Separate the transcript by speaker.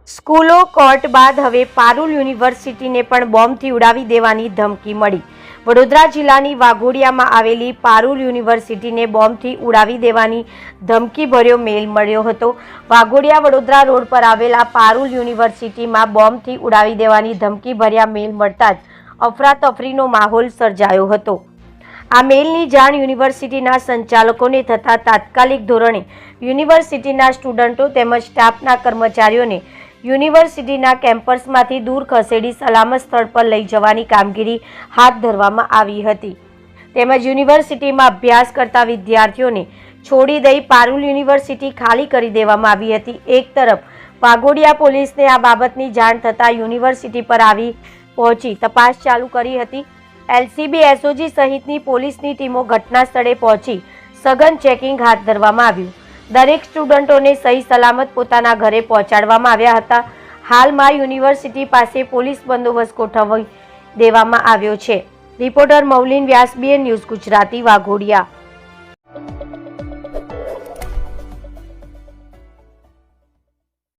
Speaker 1: સ્કૂલો કોર્ટ બાદ હવે પારુલ યુનિવર્સિટીને પણ બોમ્બથી ઉડાવી દેવાની ધમકી મળી। વડોદરા જિલ્લાની વાઘોડિયામાં આવેલી પારુલ યુનિવર્સિટીને બોમ્બથી ઉડાવી દેવાની ધમકીભર્યો મેલ મળ્યો હતો। વાઘોડિયા વડોદરા રોડ પર આવેલા પારુલ યુનિવર્સિટીમાં બોમ્બથી ઉડાવી દેવાની ધમકીભર્યા મેલ મળતા જ અફરાતફરીનો માહોલ સર્જાયો હતો। આ મેલની જાણ યુનિવર્સિટીના સંચાલકોને થતાં તાત્કાલિક ધોરણે યુનિવર્સિટીના સ્ટુડન્ટો તેમજ સ્ટાફના કર્મચારીઓને યુનિવર્સિટીના કેમ્પસમાંથી દૂર ખસેડી સલામત સ્થળ પર લઈ જવાની કામગીરી હાથ ધરવામાં આવી હતી। તેમજ યુનિવર્સિટીમાં અભ્યાસ કરતા વિદ્યાર્થીઓને છોડી દઈ પારુલ યુનિવર્સિટી ખાલી કરી દેવામાં આવી હતી। એક તરફ વાઘોડિયા પોલીસને આ બાબતની જાણ થતાં યુનિવર્સિટી પર આવી પહોંચી તપાસ ચાલુ કરી હતી। એલસીબી, એસઓજી સહિતની પોલીસની ટીમો ઘટના સ્થળે પહોંચી સઘન ચેકિંગ હાથ ધરવામાં આવ્યું। દરેક સ્ટુડન્ટોને સહી સલામત પોતાના ઘરે પહોંચાડવામાં આવ્યા હતા। હાલમાં યુનિવર્સિટી પાસે પોલીસ બંદોબસ્ત ગોઠવી દેવામાં આવ્યો છે। રિપોર્ટર મૌલિન વ્યાસ, BN ન્યૂઝ ગુજરાતી, વાઘોડિયા।